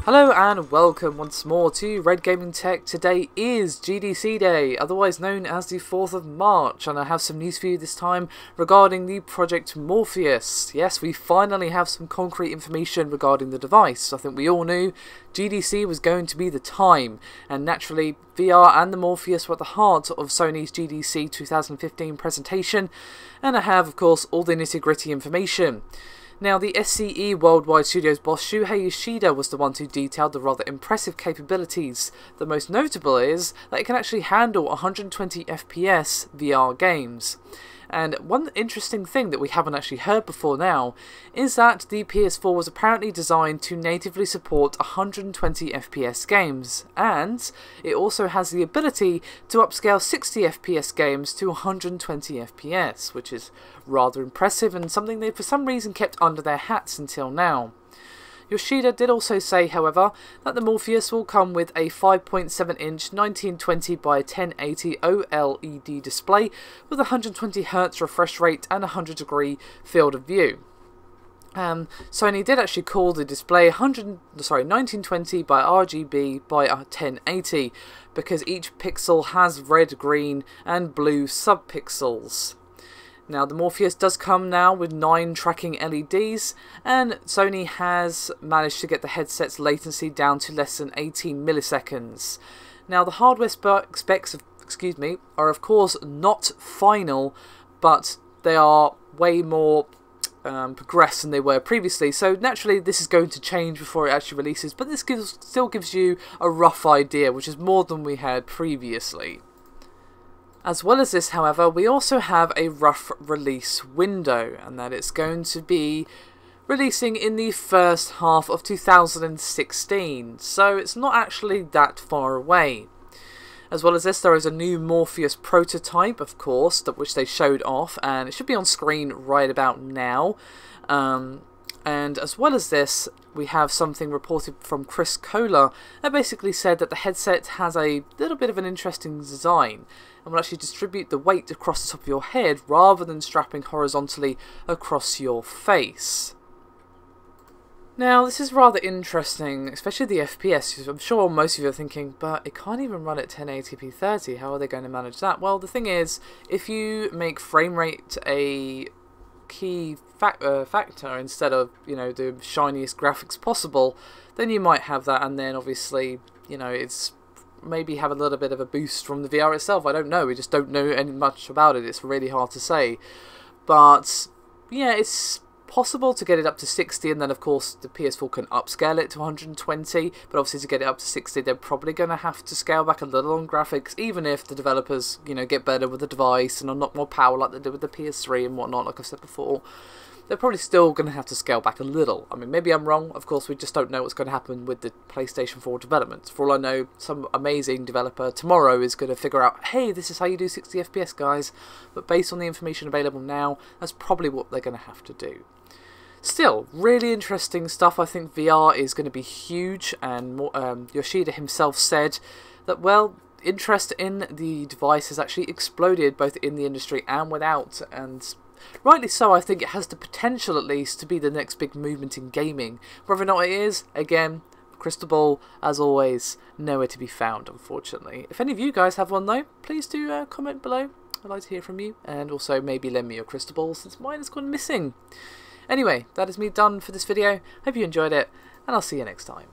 Hello and welcome once more to Red Gaming Tech. Today is GDC Day, otherwise known as the 4th of March, and I have some news for you this time regarding the Project Morpheus. Yes, we finally have some concrete information regarding the device. I think we all knew GDC was going to be the time, and naturally VR and the Morpheus were at the heart of Sony's GDC 2015 presentation, and I have of course all the nitty-gritty information. Now, the SCE Worldwide Studios boss Shuhei Yoshida was the one who detailed the rather impressive capabilities. The most notable is that it can actually handle 120 FPS VR games. And one interesting thing that we haven't actually heard before now is that the PS4 was apparently designed to natively support 120 FPS games, and it also has the ability to upscale 60 FPS games to 120 FPS, which is rather impressive and something they for some reason kept under their hats until now. Yoshida did also say, however, that the Morpheus will come with a 5.7-inch 1920 by 1080 OLED display with 120Hz refresh rate and 100-degree field of view. Sony did actually call the display 1920 by RGB by 1080 because each pixel has red, green and blue subpixels. Now, the Morpheus does come now with 9 tracking LEDs, and Sony has managed to get the headset's latency down to less than 18 milliseconds. Now, the hardware specs are of course not final, but they are way more progressed than they were previously, so naturally this is going to change before it actually releases, but this still gives you a rough idea, which is more than we had previously. As well as this, however, we also have a rough release window, and that it's going to be releasing in the first half of 2016, so it's not actually that far away. As well as this, there is a new Morpheus prototype, of course, which they showed off, and it should be on screen right about now. And as well as this, we have something reported from Chris Kohler that basically said that the headset has a little bit of an interesting design and will actually distribute the weight across the top of your head rather than strapping horizontally across your face. Now, this is rather interesting, especially the FPS. I'm sure most of you are thinking, but it can't even run at 1080p 30. How are they going to manage that? Well, the thing is, if you make frame rate a key factor instead of, you know, the shiniest graphics possible, then you might have that, and then obviously, you know, it's maybe have a little bit of a boost from the VR itself. I don't know, we just don't know any much about it. It's really hard to say, but yeah, it's possible to get it up to 60, and then of course the PS4 can upscale it to 120, but obviously to get it up to 60 they're probably going to have to scale back a little on graphics, even if the developers, you know, get better with the device and unlock more power like they did with the PS3 and whatnot, like I've said before. They're probably still going to have to scale back a little. I mean, maybe I'm wrong. Of course, we just don't know what's going to happen with the PlayStation 4 development. For all I know, some amazing developer tomorrow is going to figure out, hey, this is how you do 60 FPS, guys. But based on the information available now, that's probably what they're going to have to do. Still, really interesting stuff. I think VR is going to be huge, and Yoshida himself said that, well, interest in the device has actually exploded both in the industry and without, and rightly so. I think it has the potential, at least, to be the next big movement in gaming. Whether or not it is, again, crystal ball, as always, nowhere to be found, unfortunately. If any of you guys have one, though, please do comment below. I'd like to hear from you, and also maybe lend me your crystal ball, since mine has gone missing. Anyway, that is me done for this video. Hope you enjoyed it, and I'll see you next time.